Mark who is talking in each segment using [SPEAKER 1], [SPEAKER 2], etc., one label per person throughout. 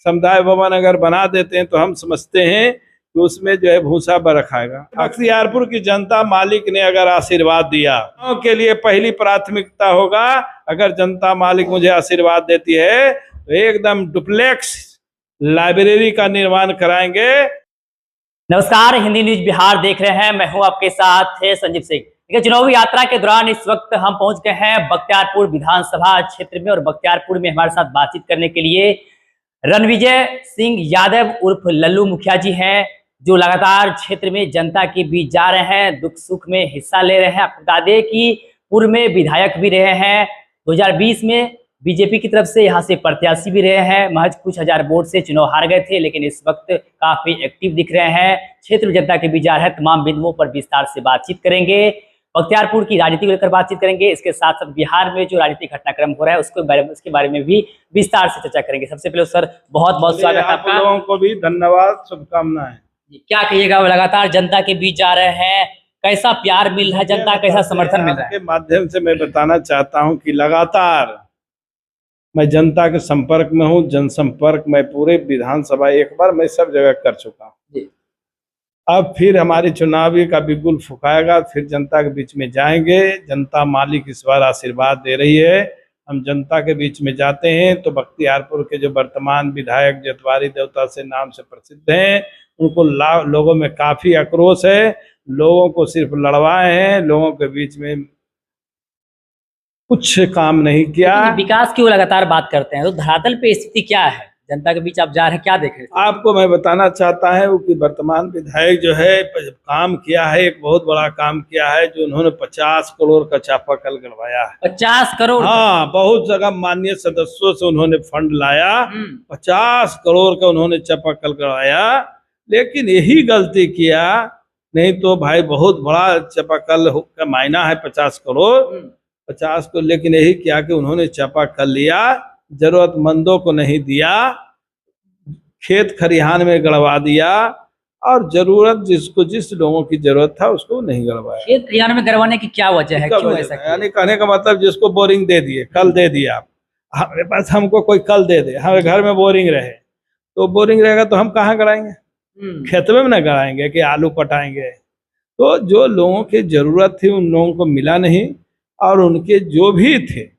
[SPEAKER 1] समुदाय भवन अगर बना देते हैं तो हम समझते हैं कि उसमें जो है भूसा बरखाएगा। बख्तियारपुर की जनता मालिक ने अगर आशीर्वाद दिया, गाँव के लिए पहली प्राथमिकता होगा, अगर जनता मालिक मुझे आशीर्वाद देती है तो एकदम डुप्लेक्स लाइब्रेरी का निर्माण कराएंगे।
[SPEAKER 2] नमस्कार, हिंदी न्यूज बिहार देख रहे हैं। मैं हूं आपके साथ है संजीव सिंह। देखिए, चुनावी यात्रा के दौरान इस वक्त हम पहुंच गए हैं बख्तियारपुर विधानसभा क्षेत्र में और बख्तियारपुर में हमारे साथ बातचीत करने के लिए रणविजय सिंह यादव उर्फ लल्लू मुखिया जी हैं, जो लगातार क्षेत्र में जनता के बीच जा रहे हैं, दुख सुख में हिस्सा ले रहे हैं। आपको बता दें कि पूर्व में विधायक भी रहे हैं, 2020 में बीजेपी की तरफ से यहाँ से प्रत्याशी भी रहे हैं, महज कुछ हजार वोट से चुनाव हार गए थे, लेकिन इस वक्त काफी एक्टिव दिख रहे हैं, क्षेत्र में जनता के बीच जा रहे हैं। तमाम बिंदुओं पर विस्तार से बातचीत करेंगे, बख्तियारपुर की राजनीति को लेकर बातचीत करेंगे, इसके साथ साथ बिहार में जो राजनीतिक घटनाक्रम हो रहा है उसके बारे में भी विस्तार से चर्चा करेंगे। सबसे पहले सर बहुत बहुत स्वागत है
[SPEAKER 1] आप लोगों को भी धन्यवाद, शुभकामनाएं।
[SPEAKER 2] क्या कहिएगा, लगातार जनता के बीच जा रहे हैं, कैसा प्यार मिल रहा है, जनता कैसा समर्थन मिल रहा है?
[SPEAKER 1] के माध्यम से मैं बताना चाहता हूं कि लगातार मैं जनता के संपर्क में हूं, जनसंपर्क में पूरे विधानसभा एक बार मैं सब जगह कर चुका हूं। अब फिर हमारी चुनावी का बिगुल फुकाएगा, फिर जनता के बीच में जाएंगे। जनता मालिक इस बार आशीर्वाद दे रही है, हम जनता के बीच में जाते हैं तो बख्तियारपुर के जो वर्तमान विधायक जतवारी देवता से नाम से प्रसिद्ध हैं, उनको लोगों में काफी आक्रोश है, लोगों को सिर्फ लड़वाए हैं, लोगों के बीच में कुछ काम नहीं किया।
[SPEAKER 2] विकास की वो लगातार बात करते हैं, तो धरातल पे स्थिति क्या है? जनता के बीच आप जा रहे हैं, क्या देख रहे हैं?
[SPEAKER 1] आपको मैं बताना चाहता है कि वर्तमान विधायक जो है काम किया है, एक बहुत बड़ा काम किया है, जो उन्होंने 50 करोड़ का चापाकल गड़वाया है।
[SPEAKER 2] 50 करोड़?
[SPEAKER 1] हाँ, बहुत जगह माननीय सदस्यों से उन्होंने फंड लाया, 50 करोड़ का उन्होंने चापाकल गड़वाया, लेकिन यही गलती किया, नहीं तो भाई बहुत बड़ा चापाकल का मायना है 50 करोड़ 50 को, लेकिन यही किया कि उन्होंने चापाकल लिया, जरूरतमंदों को नहीं दिया, खेत खरिहान में गड़वा दिया, और जरूरत जिस लोगों की जरूरत था उसको नहीं गड़वाया।
[SPEAKER 2] खेत खरिहान में गड़वाने की क्या वजह है, क्यों ऐसा?
[SPEAKER 1] यानी कहने का मतलब जिसको बोरिंग दे दिए, कल दे दिया, हमारे पास हमको कोई कल दे दे, हमारे घर में बोरिंग रहे तो बोरिंग रहेगा तो हम कहाँ गड़ाएंगे? खेत में ना गड़ाएंगे कि आलू पटाएंगे? तो जो लोगों की जरूरत थी उन लोगों को मिला नहीं, और उनके जो भी थे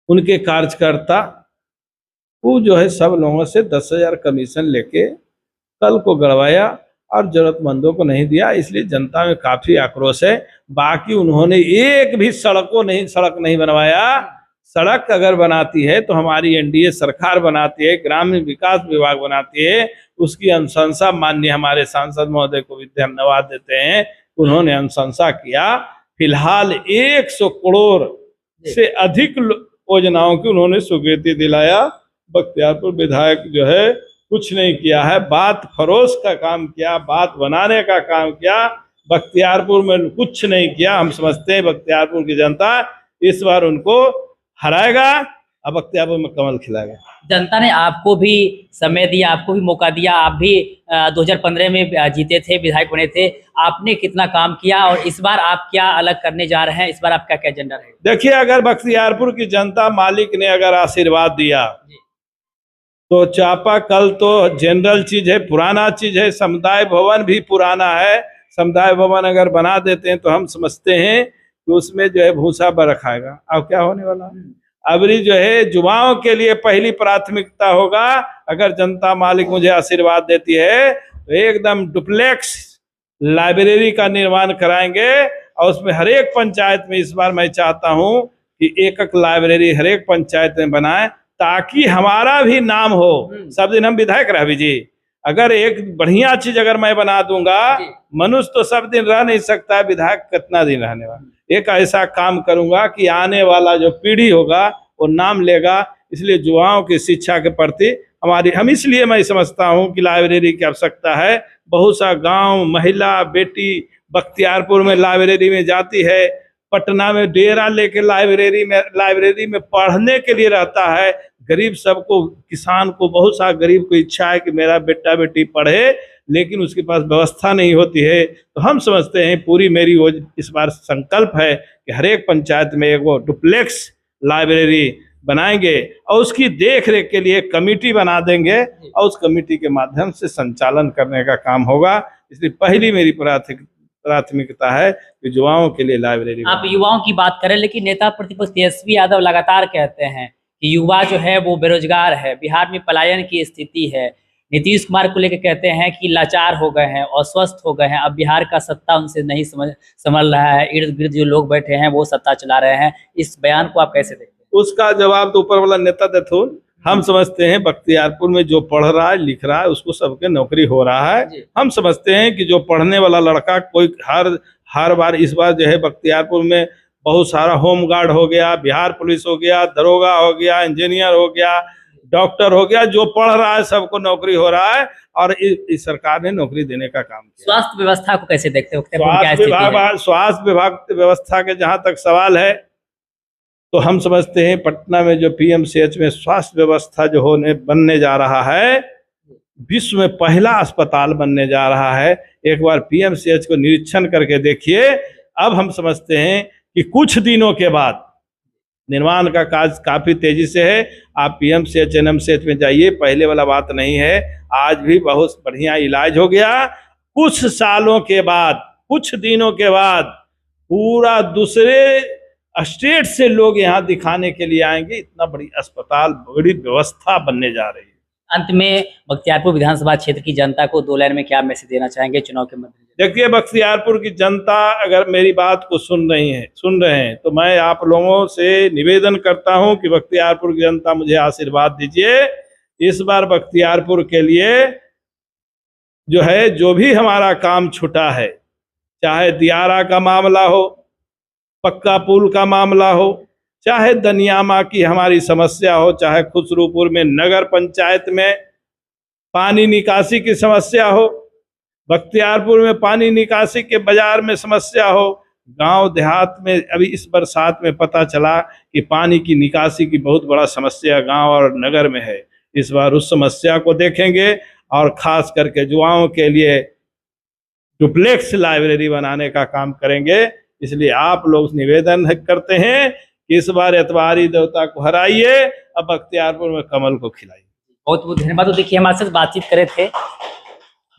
[SPEAKER 1] उनके कार्यकर्ता वो जो है सब लोगों से 10,000 कमीशन लेके कल को गड़वाया और जरूरतमंदों को नहीं दिया, इसलिए जनता में काफी आक्रोश है। बाकी उन्होंने एक भी सड़क नहीं बनवाया। सड़क अगर बनाती है तो हमारी एनडीए सरकार बनाती है, ग्रामीण विकास विभाग बनाती है, उसकी अनुशंसा माननीय हमारे सांसद महोदय को भी धन्यवाद देते हैं, उन्होंने अनुशंसा किया। फिलहाल 100 करोड़ से अधिक योजनाओं की उन्होंने स्वीकृति दिलाया। बख्तियारपुर विधायक जो है कुछ नहीं किया है, बात फरोश का काम किया, बात बनाने का काम किया, बख्तियारपुर में कुछ नहीं किया। हम समझते हैं बख्तियारपुर की जनता इस बार उनको हराएगा, अब बख्तियारपुर में कमल खिलाएगा।
[SPEAKER 2] जनता ने आपको भी समय दिया, आपको भी मौका दिया, आप भी 2015 में जीते थे, विधायक बने थे, आपने कितना काम किया और इस बार आप क्या अलग करने जा रहे हैं? इस बार आपका क्या एजेंडा है?
[SPEAKER 1] देखिए, अगर बख्तियारपुर की जनता मालिक ने अगर आशीर्वाद दिया तो चापाकल तो जनरल चीज है, पुराना चीज है, समुदाय भवन भी पुराना है, समुदाय भवन अगर बना देते हैं तो हम समझते हैं कि उसमें जो है भूसा बरखाएगा। अब क्या होने वाला है? अबरी जो है युवाओं के लिए पहली प्राथमिकता होगा, अगर जनता मालिक मुझे आशीर्वाद देती है तो एकदम डुप्लेक्स लाइब्रेरी का निर्माण कराएंगे, और उसमें हर एक पंचायत में इस बार मैं चाहता हूं कि एक लाइब्रेरी हर एक पंचायत में बनाए, ताकि हमारा भी नाम हो। सब दिन हम विधायक रह जी, अगर एक बढ़िया चीज अगर मैं बना दूंगा, मनुष्य तो सब दिन रह नहीं सकता, विधायक कितना दिन रहने वाला। एक ऐसा काम करूंगा कि आने वाला जो पीढ़ी होगा वो नाम लेगा, इसलिए युवाओं की शिक्षा के प्रति हम इसलिए मैं समझता हूं कि लाइब्रेरी की आवश्यकता है। बहुत सा गांव महिला बेटी बख्तियारपुर में लाइब्रेरी में जाती है, पटना में डेरा लेके लाइब्रेरी में पढ़ने के लिए रहता है। गरीब सबको, किसान को, बहुत सा गरीब को इच्छा है कि मेरा बेटा बेटी पढ़े, लेकिन उसके पास व्यवस्था नहीं होती है। तो हम समझते हैं, पूरी मेरी इस बार संकल्प है कि हर एक पंचायत में एक वो डुप्लेक्स लाइब्रेरी बनाएंगे और उसकी देख रेख के लिए कमेटी बना देंगे और उस कमेटी के माध्यम से संचालन करने का काम होगा। इसलिए पहली मेरी प्राथमिकता है कि युवाओं के लिए लाइब्रेरी।
[SPEAKER 2] आप युवाओं की बात करें, लेकिन नेता प्रतिपक्ष तेजस्वी यादव लगातार कहते हैं कि युवा जो है वो बेरोजगार है, बिहार में पलायन की स्थिति है। नीतीश कुमार को लेकर कहते हैं कि लाचार हो गए हैं, अस्वस्थ हो गए हैं, अब बिहार का सत्ता उनसे नहीं संभल रहा है, इर्द गिर्द जो लोग बैठे हैं वो सत्ता चला रहे हैं। इस बयान को आप कैसे देखते हैं?
[SPEAKER 1] उसका जवाब तो ऊपर वाला नेता देथुन। हम समझते हैं बख्तियारपुर में जो पढ़ रहा है लिख रहा है उसको सबके नौकरी हो रहा है। हम समझते हैं कि जो पढ़ने वाला लड़का कोई हर बार इस बार जो है बख्तियारपुर में बहुत सारा होमगार्ड हो गया, बिहार पुलिस हो गया, दरोगा हो गया, इंजीनियर हो गया, डॉक्टर हो गया, जो पढ़ रहा है सबको नौकरी हो रहा है और इस सरकार ने नौकरी देने का काम किया।
[SPEAKER 2] स्वास्थ्य व्यवस्था को कैसे देखते हो?
[SPEAKER 1] स्वास्थ्य विभाग व्यवस्था के जहाँ तक सवाल है तो हम समझते हैं पटना में जो पीएमसीएच में स्वास्थ्य व्यवस्था जो बनने जा रहा है, विश्व में पहला अस्पताल बनने जा रहा है। एक बार पीएमसीएच को निरीक्षण करके देखिए। अब हम समझते हैं कि कुछ दिनों के बाद निर्माण का कार्य काफी तेजी से है। आप पीएमसीएच एनएमसीएच में जाइए, पहले वाला बात नहीं है, आज भी बहुत बढ़िया इलाज हो गया। कुछ सालों के बाद, कुछ दिनों के बाद पूरा दूसरे स्टेट से लोग यहाँ दिखाने के लिए आएंगे। इतना बड़ी अस्पताल, बड़ी व्यवस्था बनने जा रही है।
[SPEAKER 2] अंत में बख्तियारपुर विधानसभा क्षेत्र की जनता को 2 लाइन में क्या मैसेज देना चाहेंगे चुनाव के मद्देनजर?
[SPEAKER 1] देखिए, बख्तियारपुर की जनता अगर मेरी बात को सुन रहे हैं तो मैं आप लोगों से निवेदन करता हूं कि बख्तियारपुर की जनता मुझे आशीर्वाद दीजिए। इस बार बख्तियारपुर के लिए जो है जो भी हमारा काम छूटा है, चाहे दियारा का मामला हो, पक्का पुल का मामला हो, चाहे दनियामा की हमारी समस्या हो, चाहे खुसरूपुर में नगर पंचायत में पानी निकासी की समस्या हो, बख्तियारपुर में पानी निकासी के बाजार में समस्या हो, गांव देहात में अभी इस बरसात में पता चला कि पानी की निकासी की बहुत बड़ा समस्या गांव और नगर में है। इस बार उस समस्या को देखेंगे और खास करके युवाओं के लिए डुप्लेक्स लाइब्रेरी बनाने का काम करेंगे। इसलिए आप लोग निवेदन करते हैं कि इस बार एतवारी देवता को हराइए, अब बख्तियारपुर में कमल को खिलाइए।
[SPEAKER 2] बहुत बहुत धन्यवाद। तो देखिए, हमारे साथ बातचीत करे थे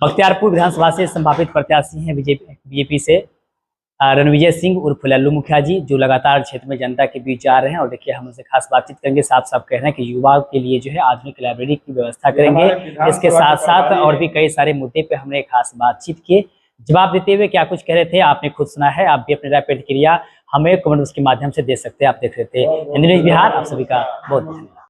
[SPEAKER 2] बख्तियारपुर विधानसभा से संभावित प्रत्याशी हैं बीजेपी से रणविजय सिंह उर्फ लल्लू मुखिया जी, जो लगातार क्षेत्र में जनता के बीच जा रहे हैं। और देखिए, हम उनसे खास बातचीत करेंगे। साफ साफ कह रहे हैं कि युवाओं के लिए जो है आधुनिक लाइब्रेरी की व्यवस्था करेंगे। इसके साथ साथ और भी कई सारे मुद्दे पे हमने खास बातचीत की। जवाब देते हुए क्या कुछ कह रहे थे आपने खुद सुना है। आप भी अपनी राय प्रतिक्रिया हमें कमेंट्स के माध्यम से दे सकते हैं। आप देख रहे थे हिंदी न्यूज़ बिहार। आप सभी का बहुत धन्यवाद।